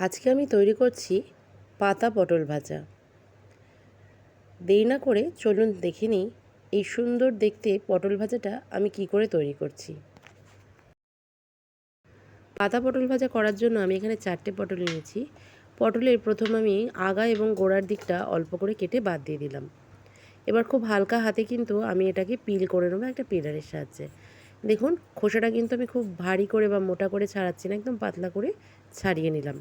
আজকে আমি তৈরি করছি পাতা পটল ভাজা। দেরি না করে চলুন দেখে নিই এই সুন্দর দেখতে পটল ভাজাটা আমি কি করে তৈরি করছি। পাতা পটল ভাজা করার জন্য আমি এখানে 4টে পটল নিয়েছি। পটলের প্রথম আমি আগা এবং গোড়ার দিকটা অল্প করে কেটে বাদ দিয়ে দিলাম। এবার খুব হালকা হাতে কিন্তু আমি এটাকে পিল করে নেবো একটা পিলারের সাহায্যে। দেখুন খোসাটা কিন্তু আমি খুব ভারী করে বা মোটা করে ছাড়াচ্ছি না, একদম পাতলা করে ছাড়িয়ে নিলাম।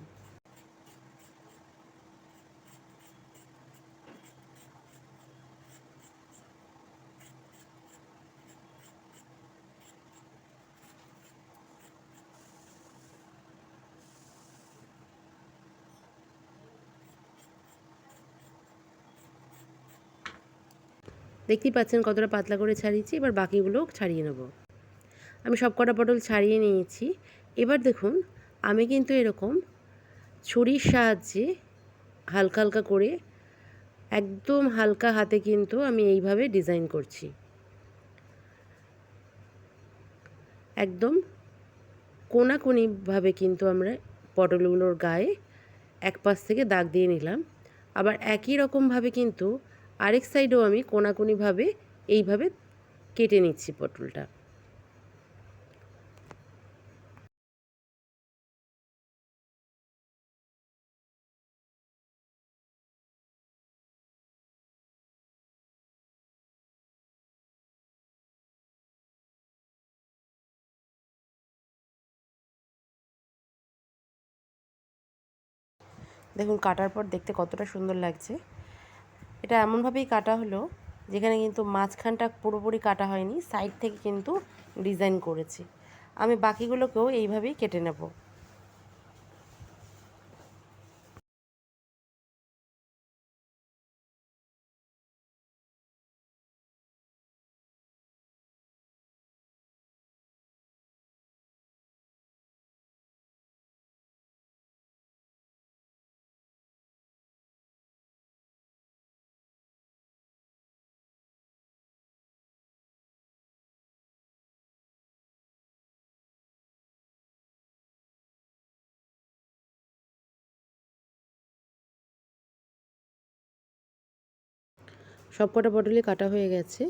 দেখতেই পাচ্ছেন কতটা পাতলা করে ছাড়িয়েছি। এবার বাকিগুলোও ছাড়িয়ে নেব। আমি সব কটা পটল ছাড়িয়ে নিয়েছি। এবার দেখুন আমি কিন্তু এরকম ছুরির সাহায্যে হালকা হালকা করে একদম হালকা হাতে কিন্তু আমি এইভাবে ডিজাইন করছি। একদম কোনাকুনিভাবে কিন্তু আমরা পটলগুলোর গায়ে এক পাশ থেকে দাগ দিয়ে নিলাম। আবার একই রকমভাবে কিন্তু আরেক সাইডেও আমি কোনাকুনিভাবে এইভাবে কেটে নিচ্ছি পটলটা। দেখুন কাটার পর দেখতে কতটা সুন্দর লাগছে। এটা এমনভাবেই কাটা হলো যেখানে কিন্তু মাঝখানটা পুরোপুরি কাটা হয়নি, সাইড থেকে কিন্তু ডিজাইন করেছি। আমি বাকিগুলোকেও এইভাবেই কেটে নেব। সব কটা পটলই কাটা হয়ে গেছে।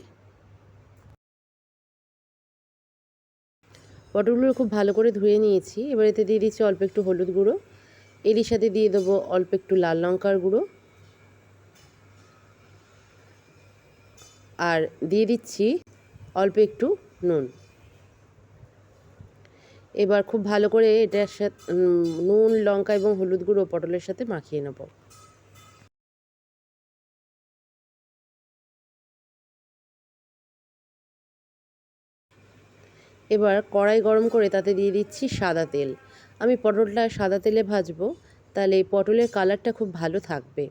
পটলগুলো খুব ভালো করে ধুয়ে নিয়েছি। এবার এতে দিয়ে দিচ্ছি অল্প একটু হলুদ গুঁড়ো, এরই সাথে দিয়ে দেবো অল্প একটু লাল লঙ্কার গুঁড়ো, আর দিয়ে দিচ্ছি অল্প একটু নুন। এবার খুব ভালো করে এটার সাথে নুন লঙ্কা এবং হলুদ গুঁড়ো পটলের সাথে মাখিয়ে নেব। এবার কড়াই গরম করে তাতে দিয়ে দিচ্ছি সাদা তেল। আমি পটলটা সাদা তেলে ভাজবো, তাহলে পটলের কালারটা খুব ভালো থাকবে।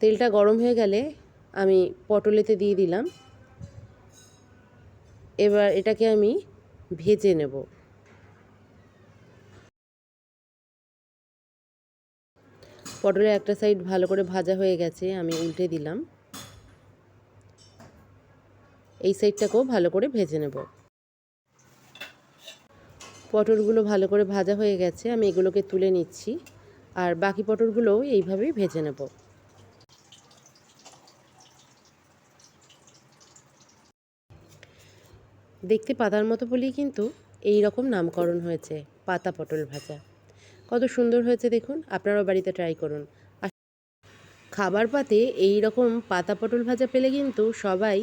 তেলটা গরম হয়ে গেলে আমি পটলেতে দিয়ে দিলাম। এবার এটাকে আমি ভেজে নেব। পটলের একটা সাইড ভালো করে ভাজা হয়ে গেছে, আমি উল্টে দিলাম। এই সাইডটাকেও ভালো করে ভেজে নেব। পটলগুলো ভালো করে ভাজা হয়ে গেছে, আমি এগুলোকে তুলে নিচ্ছি। আর বাকি পটলগুলোও এইভাবেই ভেজে নেব। দেখতে পাতার মতো বলেই কিন্তু এই রকম নামকরণ হয়েছে, পাতা পটল ভাজা। কত সুন্দর হয়েছে দেখুন, আপনারাও বাড়িতে ট্রাই করুন। আর খাবার পাতে এই রকম পাতা পটল ভাজা পেলে কিন্তু সবাই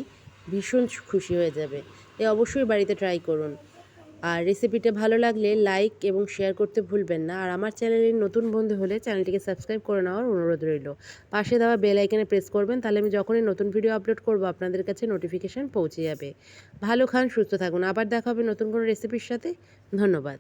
ভীষণ খুশি হয়ে যাবে। অবশ্যই বাড়িতে ট্রাই করুন। আর রেসিপিটা ভালো লাগলে লাইক এবং শেয়ার করতে ভুলবেন না। আর আমার চ্যানেলের নতুন বন্ধু হলে চ্যানেলটিকে সাবস্ক্রাইব করে নেওয়ার অনুরোধ রইল। পাশে দেওয়া বেল আইকনে প্রেস করবেন, তাহলে আমি যখনই নতুন ভিডিও আপলোড করব আপনাদের কাছে নোটিফিকেশান পৌঁছে যাবে। ভালো খান, সুস্থ থাকুন। আবার দেখা হবে নতুন কোনো রেসিপির সাথে। ধন্যবাদ।